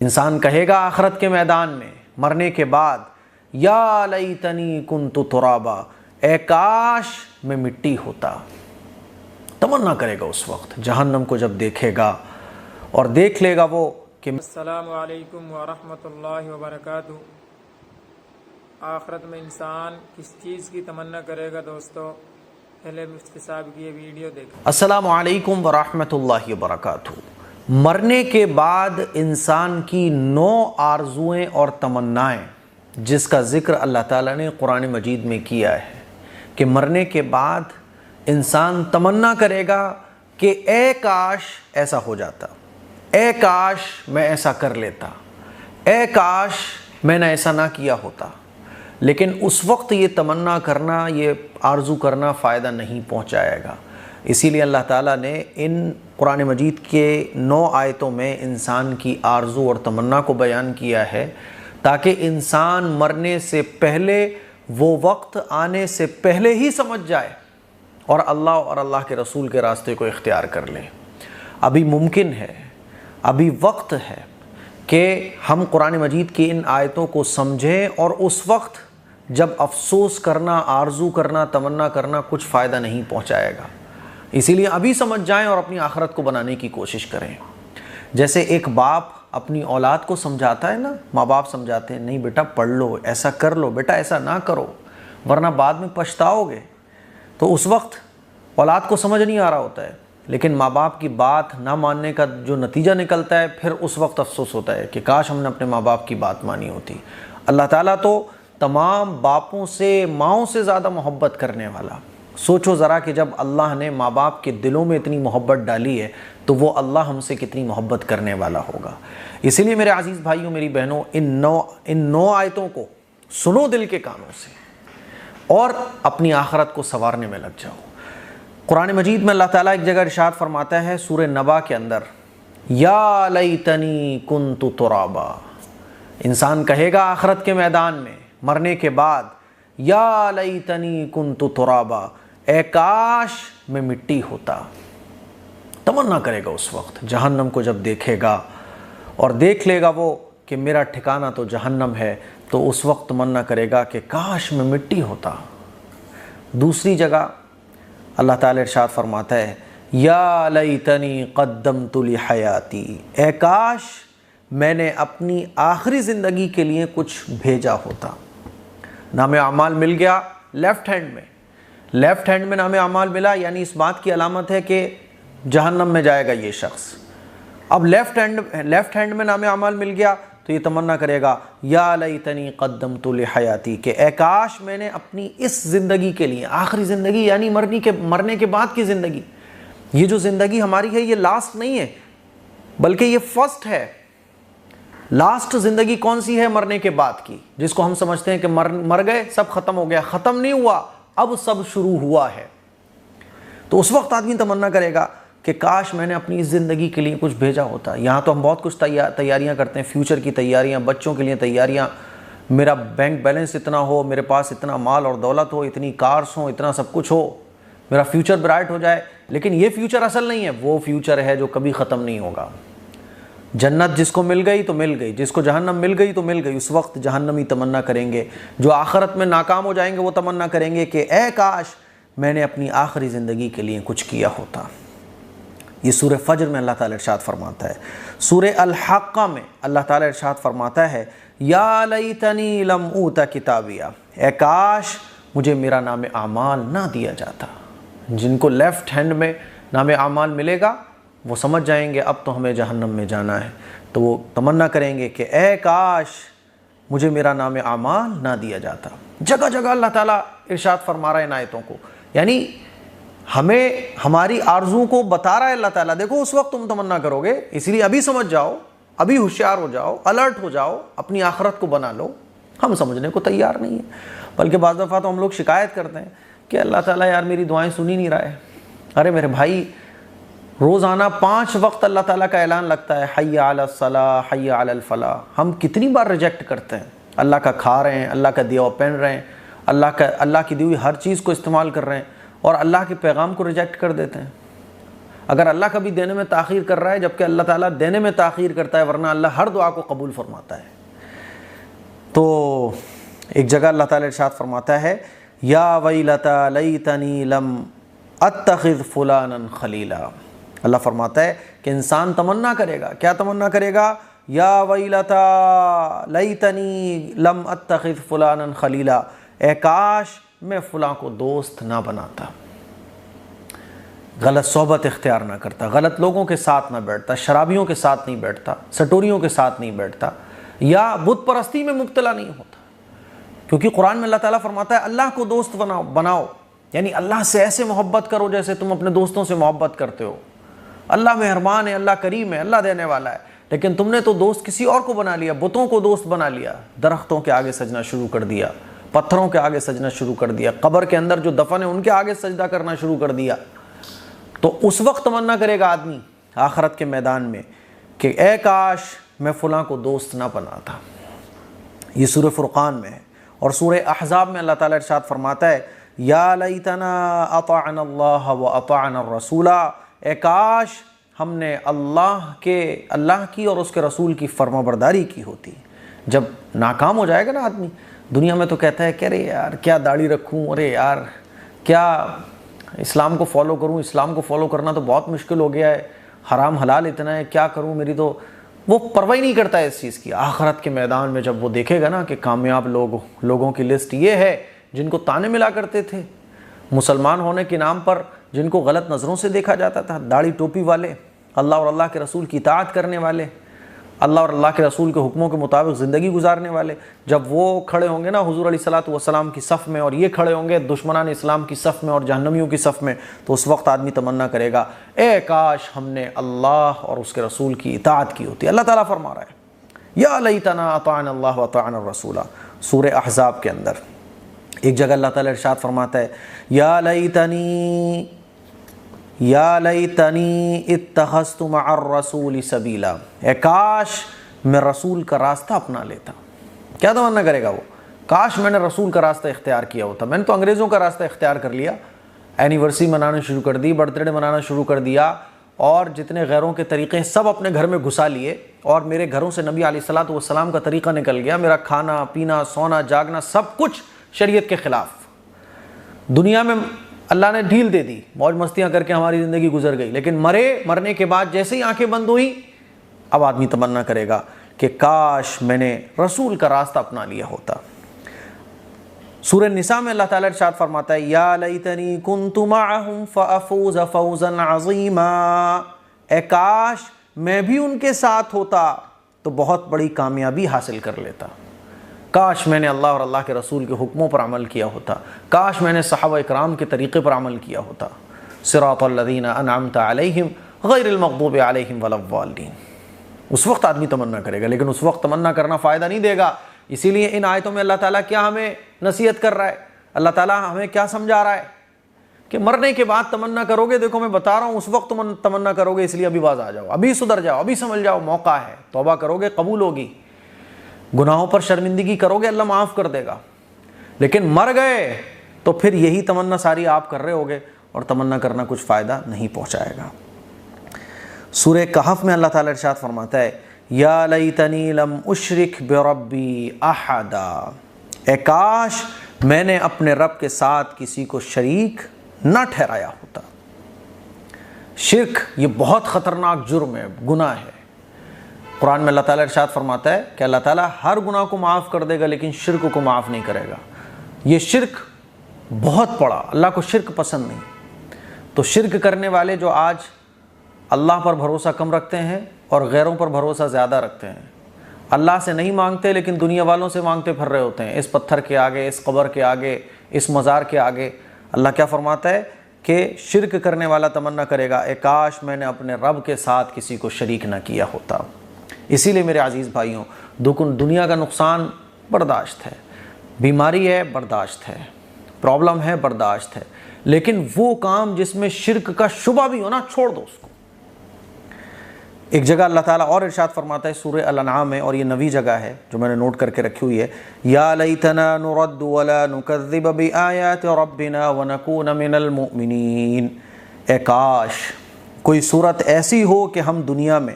انسان کہے گا آخرت کے میدان میں مرنے کے بعد، یا لیتنی کنت ترابا، اے کاش میں مٹی ہوتا۔ تمنا کرے گا اس وقت جہنم کو جب دیکھے گا اور دیکھ لے گا وہ کہ السلام علیکم ورحمۃ اللہ وبرکاتہ۔ آخرت میں انسان کس چیز کی تمنا کرے گا دوستو؟ پہلے مفتی صاحب کی یہ ویڈیو دیکھیں۔ السلام علیکم ورحمۃ اللہ وبرکاتہ۔ مرنے کے بعد انسان کی 9 آرزوئیں اور تمنائیں جس کا ذکر اللہ تعالیٰ نے قرآن مجید میں کیا ہے کہ مرنے کے بعد انسان تمنا کرے گا کہ اے کاش ایسا ہو جاتا، اے کاش میں ایسا کر لیتا، اے کاش میں نے ایسا نہ کیا ہوتا۔ لیکن اس وقت یہ تمنا کرنا، یہ آرزو کرنا فائدہ نہیں پہنچائے گا۔ اسی لیے اللہ تعالیٰ نے ان قرآن مجید کے 9 آیتوں میں انسان کی آرزو اور تمنا کو بیان کیا ہے تاکہ انسان مرنے سے پہلے، وہ وقت آنے سے پہلے ہی سمجھ جائے اور اللہ کے رسول کے راستے کو اختیار کر لے۔ ابھی ممکن ہے، ابھی وقت ہے کہ ہم قرآن مجید کی ان آیتوں کو سمجھیں، اور اس وقت جب افسوس کرنا، آرزو کرنا، تمنا کرنا کچھ فائدہ نہیں پہنچائے گا۔ اسی لیے ابھی سمجھ جائیں اور اپنی آخرت کو بنانے کی کوشش کریں۔ جیسے ایک باپ اپنی اولاد کو سمجھاتا ہے نا، ماں باپ سمجھاتے ہیں، نہیں بیٹا پڑھ لو، ایسا کر لو، بیٹا ایسا نہ کرو ورنہ بعد میں پچھتاؤ گے۔ تو اس وقت اولاد کو سمجھ نہیں آ رہا ہوتا ہے، لیکن ماں باپ کی بات نہ ماننے کا جو نتیجہ نکلتا ہے، پھر اس وقت افسوس ہوتا ہے کہ کاش ہم نے اپنے ماں باپ کی بات مانی ہوتی۔ اللہ تعالیٰ تو تمام باپوں سے، ماؤں سے زیادہ محبت کرنے والا۔ سوچو ذرا کہ جب اللہ نے ماں باپ کے دلوں میں اتنی محبت ڈالی ہے تو وہ اللہ ہم سے کتنی محبت کرنے والا ہوگا۔ اسی لیے میرے عزیز بھائیوں، میری بہنوں، ان 9 آیتوں کو سنو دل کے کانوں سے اور اپنی آخرت کو سنوارنے میں لگ جاؤ۔ قرآن مجید میں اللہ تعالیٰ ایک جگہ ارشاد فرماتا ہے سورہ نبا کے اندر، یا لیتنی کنت ترابا۔ انسان کہے گا آخرت کے میدان میں مرنے کے بعد، یا لیتنی کنت ترابا، اے کاش میں مٹی ہوتا۔ تمنا کرے گا اس وقت جہنم کو جب دیکھے گا اور دیکھ لے گا وہ کہ میرا ٹھکانہ تو جہنم ہے، تو اس وقت تمنا کرے گا کہ کاش میں مٹی ہوتا۔ دوسری جگہ اللہ تعالیٰ ارشاد فرماتا ہے، یا لیتنی قدمت لحیاتی، اے کاش میں نے اپنی آخری زندگی کے لیے کچھ بھیجا ہوتا۔ نام اعمال مل گیا لیفٹ ہینڈ میں نام اعمال ملا، یعنی اس بات کی علامت ہے کہ جہنم میں جائے گا یہ شخص۔ اب لیفٹ ہینڈ میں نام اعمال مل گیا تو یہ تمنا کرے گا، یا لیتنی قدمت لحیاتی، کہ اے کاش میں نے اپنی اس زندگی کے لیے، آخری زندگی یعنی مرنے کے بعد کی زندگی، یہ جو زندگی ہماری ہے یہ لاسٹ نہیں ہے بلکہ یہ فرسٹ ہے۔ لاسٹ زندگی کون سی ہے؟ مرنے کے بعد کی، جس کو ہم سمجھتے ہیں کہ مر گئے، سب ختم ہو گیا۔ ختم نہیں ہوا، اب سب شروع ہوا ہے۔ تو اس وقت آدمی تمنا کرے گا کہ کاش میں نے اپنی اس زندگی کے لیے کچھ بھیجا ہوتا۔ یہاں تو ہم بہت کچھ تیاریاں کرتے ہیں، فیوچر کی تیاریاں، بچوں کے لیے تیاریاں، میرا بینک بیلنس اتنا ہو، میرے پاس اتنا مال اور دولت ہو، اتنی کارز ہوں، اتنا سب کچھ ہو، میرا فیوچر برائٹ ہو جائے۔ لیکن یہ فیوچر اصل نہیں ہے، وہ فیوچر ہے جو کبھی ختم نہیں ہوگا۔ جنت جس کو مل گئی تو مل گئی، جس کو جہنم مل گئی تو مل گئی۔ اس وقت جہنمی تمنا کریں گے، جو آخرت میں ناکام ہو جائیں گے وہ تمنا کریں گے کہ اے کاش میں نے اپنی آخری زندگی کے لیے کچھ کیا ہوتا۔ یہ سورہ فجر میں اللہ تعالیٰ ارشاد فرماتا ہے۔ سورہ الحاقہ میں اللہ تعالیٰ ارشاد فرماتا ہے، یا لیتنی لم اوت کتابیہ، اے کاش مجھے میرا نام اعمال نہ دیا جاتا۔ جن کو لیفٹ ہینڈ میں نام اعمال ملے گا وہ سمجھ جائیں گے اب تو ہمیں جہنم میں جانا ہے، تو وہ تمنا کریں گے کہ اے کاش مجھے میرا نام اعمال نہ دیا جاتا۔ جگہ جگہ اللہ تعالیٰ ارشاد فرما رہا ہے ان آیتوں کو، یعنی ہمیں ہماری آرزو کو بتا رہا ہے اللہ تعالیٰ۔ دیکھو اس وقت تم تمنا کرو گے، اس لیے ابھی سمجھ جاؤ، ابھی ہوشیار ہو جاؤ، الرٹ ہو جاؤ، اپنی آخرت کو بنا لو۔ ہم سمجھنے کو تیار نہیں ہیں، بلکہ بعض دفعہ تو ہم لوگ شکایت کرتے ہیں کہ اللہ تعالیٰ یار میری دعائیں سن ہی نہیں رہا ہے۔ ارے میرے بھائی، روزانہ 5 وقت اللہ تعالیٰ کا اعلان لگتا ہے، حی علی الصلاۃ، حی علی الفلاح۔ ہم کتنی بار ریجیکٹ کرتے ہیں، اللہ کا کھا رہے ہیں، اللہ کا دیا ہوا پہن رہے ہیں، اللہ کی دی ہوئی ہر چیز کو استعمال کر رہے ہیں، اور اللہ کے پیغام کو ریجیکٹ کر دیتے ہیں۔ اگر اللہ کبھی دینے میں تاخیر کر رہا ہے، جبکہ اللہ تعالیٰ دینے میں تاخیر کرتا ہے، ورنہ اللہ ہر دعا کو قبول فرماتا ہے۔ تو ایک جگہ اللہ تعالیٰ ارشاد فرماتا ہے یا ویلتا لیتنی لم اتخذ فلانا خلیلا۔ اللہ فرماتا ہے کہ انسان تمنا کرے گا، کیا تمنا کرے گا؟ یا ویلتا لیتنی لم اتخذ فلانا خلیلا، اے کاش میں فلاں کو دوست نہ بناتا، غلط صحبت اختیار نہ کرتا، غلط لوگوں کے ساتھ نہ بیٹھتا، شرابیوں کے ساتھ نہیں بیٹھتا، سٹوریوں کے ساتھ نہیں بیٹھتا، یا بت پرستی میں مبتلا نہیں ہوتا۔ کیونکہ قرآن میں اللہ تعالیٰ فرماتا ہے اللہ کو دوست بناؤ، یعنی اللہ سے ایسے محبت کرو جیسے تم اپنے دوستوں سے محبت کرتے ہو۔ اللہ مہربان ہے، اللہ کریم ہے، اللہ دینے والا ہے، لیکن تم نے تو دوست کسی اور کو بنا لیا، بتوں کو دوست بنا لیا، درختوں کے آگے سجنا شروع کر دیا، پتھروں کے آگے سجنا شروع کر دیا، قبر کے اندر جو دفن ہے ان کے آگے سجدہ کرنا شروع کر دیا۔ تو اس وقت تمنا کرے گا آدمی آخرت کے میدان میں کہ اے کاش میں فلاں کو دوست نہ بناتا۔ یہ سورہ فرقان میں ہے۔ اور سورہ احزاب میں اللہ تعالیٰ ارشاد فرماتا ہے یا لیتنا اطعنا اللہ و اطعنا الرسول، اے کاش ہم نے اللہ کی اور اس کے رسول کی فرما برداری کی ہوتی۔ جب ناکام ہو جائے گا نا آدمی دنیا میں تو کہتا ہے کہ ارے یار کیا داڑھی رکھوں، ارے یار کیا اسلام کو فالو کروں، اسلام کو فالو کرنا تو بہت مشکل ہو گیا ہے، حرام حلال اتنا ہے، کیا کروں، میری تو وہ پرواہ نہیں کرتا ہے اس چیز کی۔ آخرت کے میدان میں جب وہ دیکھے گا نا کہ کامیاب لوگوں کی لسٹ یہ ہے جن کو تانے ملا کرتے تھے، مسلمان ہونے کے نام پر جن کو غلط نظروں سے دیکھا جاتا تھا، داڑھی ٹوپی والے، اللہ اور اللہ کے رسول کی اطاعت کرنے والے، اللہ اور اللہ کے رسول کے حکموں کے مطابق زندگی گزارنے والے، جب وہ کھڑے ہوں گے نا حضور علیہ الصلوۃ والسلام کی صف میں، اور یہ کھڑے ہوں گے دشمنان اسلام کی صف میں اور جہنمیوں کی صف میں، تو اس وقت آدمی تمنا کرے گا اے کاش ہم نے اللہ اور اس کے رسول کی اطاعت کی ہوتی۔ اللہ تعالیٰ فرما رہا ہے یا لیتنا اطعنا اللہ واطعنا الرسول، سورہ احزاب کے اندر۔ ایک جگہ اللہ تعالیٰ ارشاد فرماتا ہے یا لیتنی اتخذت مع الرسول سبیلا، اے کاش میں رسول کا راستہ اپنا لیتا۔ کیا تمنا کرے گا وہ؟ کاش میں نے رسول کا راستہ اختیار کیا ہوتا، میں نے تو انگریزوں کا راستہ اختیار کر لیا، اینیورسری منانا شروع کر دی، برتھ ڈے منانا شروع کر دیا، اور جتنے غیروں کے طریقے سب اپنے گھر میں گھسا لیے، اور میرے گھروں سے نبی علیہ الصلوۃ والسلام کا طریقہ نکل گیا، میرا کھانا پینا سونا جاگنا سب کچھ شریعت کے خلاف۔ دنیا میں اللہ نے ڈھیل دے دی، موج مستیاں کر کے ہماری زندگی گزر گئی، لیکن مرنے کے بعد جیسے ہی آنکھیں بند ہوئی اب آدمی تمنا کرے گا کہ کاش میں نے رسول کا راستہ اپنا لیا ہوتا۔ سورہ نساء میں اللہ تعالیٰ ارشاد فرماتا ہے یا لیتنی کنت معہم فافوز فوزا عظیما، اے کاش میں بھی ان کے ساتھ ہوتا تو بہت بڑی کامیابی حاصل کر لیتا۔ کاش میں نے اللہ اور اللہ کے رسول کے حکموں پر عمل کیا ہوتا، کاش میں نے صحابہ اکرام کے طریقے پر عمل کیا ہوتا۔ صراط الذین انعمت علیہم غیر المغضوب علیہم ولا الضالین۔ اس وقت آدمی تمنا کرے گا، لیکن اس وقت تمنا کرنا فائدہ نہیں دے گا۔ اسی لیے ان آیتوں میں اللہ تعالیٰ کیا ہمیں نصیحت کر رہا ہے، اللہ تعالیٰ ہمیں کیا سمجھا رہا ہے کہ مرنے کے بعد تمنا کرو گے، دیکھو میں بتا رہا ہوں اس وقت تمنا کرو گے، اس لیے ابھی باز آ جاؤ، ابھی سدھر جاؤ، ابھی سمجھ جاؤ، موقع ہے، توبہ کرو گے قبول ہوگی، گناہوں پر شرمندگی کرو گے اللہ معاف کر دے گا۔ لیکن مر گئے تو پھر یہی تمنا ساری آپ کر رہے ہوگے، اور تمنا کرنا کچھ فائدہ نہیں پہنچائے گا۔ سورہ کہف میں اللہ تعالیٰ ارشاد فرماتا ہے یا لیتنی لم اشرک بربی احدا، اے کاش میں نے اپنے رب کے ساتھ کسی کو شریک نہ ٹھہرایا ہوتا۔ شرک یہ بہت خطرناک جرم ہے، گناہ ہے۔ قرآن میں اللہ تعالیٰ ارشاد فرماتا ہے کہ اللہ تعالیٰ ہر گناہ کو معاف کر دے گا لیکن شرک کو معاف نہیں کرے گا۔ یہ شرک بہت بڑا، اللہ کو شرک پسند نہیں۔ تو شرک کرنے والے جو آج اللہ پر بھروسہ کم رکھتے ہیں اور غیروں پر بھروسہ زیادہ رکھتے ہیں، اللہ سے نہیں مانگتے لیکن دنیا والوں سے مانگتے پھر رہے ہوتے ہیں، اس پتھر کے آگے، اس قبر کے آگے، اس مزار کے آگے۔ اللہ کیا فرماتا ہے کہ شرک کرنے والا تمنا کرے گا اے کاش میں نے اپنے رب کے ساتھ کسی کو شریک نہ کیا ہوتا۔ اسی لیے میرے عزیز بھائیوں، دنیا کا نقصان برداشت ہے، بیماری ہے برداشت ہے، پرابلم ہے برداشت ہے، لیکن وہ کام جس میں شرک کا شبہ بھی ہو نا چھوڑ دو اس کو۔ ایک جگہ اللہ تعالیٰ اور ارشاد فرماتا ہے سورہ الانعام میں، اور یہ نوی جگہ ہے جو میں نے نوٹ کر کے رکھی ہوئی ہے، یا لیتنا نرد ولا نکذب بآیات ربنا ونکون من المؤمنین، اے کاش کوئی صورت ایسی ہو کہ ہم دنیا میں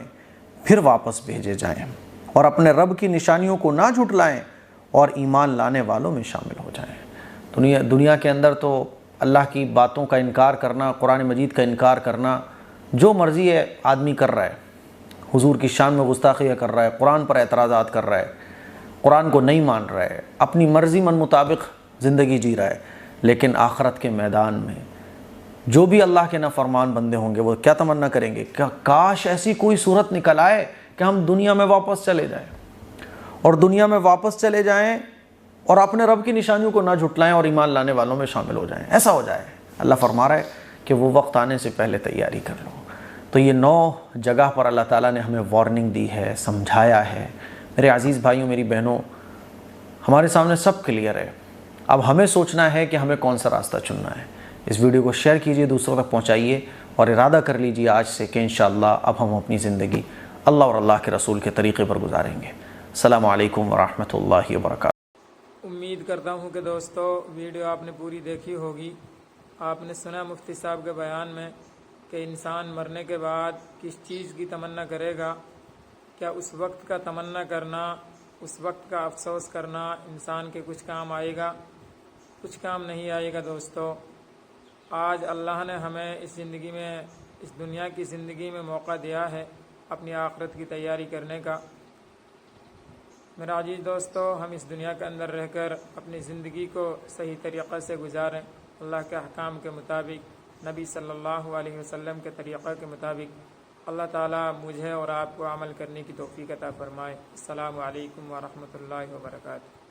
پھر واپس بھیجے جائیں اور اپنے رب کی نشانیوں کو نہ جھٹلائیں اور ایمان لانے والوں میں شامل ہو جائیں۔ دنیا کے اندر تو اللہ کی باتوں کا انکار کرنا، قرآن مجید کا انکار کرنا، جو مرضی ہے آدمی کر رہا ہے، حضور کی شان میں گستاخیاں کر رہا ہے، قرآن پر اعتراضات کر رہا ہے، قرآن کو نہیں مان رہا ہے، اپنی مرضی من مطابق زندگی جی رہا ہے۔ لیکن آخرت کے میدان میں جو بھی اللہ کے نافرمان بندے ہوں گے وہ کیا تمنا کریں گے کہ کاش ایسی کوئی صورت نکل آئے کہ ہم دنیا میں واپس چلے جائیں، اور دنیا میں واپس چلے جائیں اور اپنے رب کی نشانیوں کو نہ جھٹلائیں اور ایمان لانے والوں میں شامل ہو جائیں، ایسا ہو جائے۔ اللہ فرما رہا ہے کہ وہ وقت آنے سے پہلے تیاری کر لو۔ تو یہ 9 جگہ پر اللہ تعالیٰ نے ہمیں وارننگ دی ہے، سمجھایا ہے۔ میرے عزیز بھائیوں، میری بہنوں، ہمارے سامنے سب کلیئر ہے۔ اب ہمیں سوچنا ہے کہ ہمیں کون سا راستہ چننا ہے۔ اس ویڈیو کو شیئر کیجئے، دوسروں تک پہنچائیے، اور ارادہ کر لیجئے آج سے کہ انشاءاللہ اب ہم اپنی زندگی اللہ اور اللہ کے رسول کے طریقے پر گزاریں گے۔ السلام علیکم ورحمۃ اللہ وبرکاتہ۔ امید کرتا ہوں کہ دوستو ویڈیو آپ نے پوری دیکھی ہوگی۔ آپ نے سنا مفتی صاحب کے بیان میں کہ انسان مرنے کے بعد کس چیز کی تمنا کرے گا۔ کیا اس وقت کا تمنا کرنا، اس وقت کا افسوس کرنا انسان کے کچھ کام آئے گا؟ کچھ کام نہیں آئے گا دوستو۔ آج اللہ نے ہمیں اس زندگی میں، اس دنیا کی زندگی میں موقع دیا ہے اپنی آخرت کی تیاری کرنے کا۔ میرا عزیز دوستو، ہم اس دنیا کے اندر رہ کر اپنی زندگی کو صحیح طریقے سے گزاریں، اللہ کے احکام کے مطابق، نبی صلی اللہ علیہ وسلم کے طریقہ کے مطابق۔ اللہ تعالیٰ مجھے اور آپ کو عمل کرنے کی توفیق عطا فرمائے۔ السلام علیکم ورحمۃ اللہ وبرکاتہ۔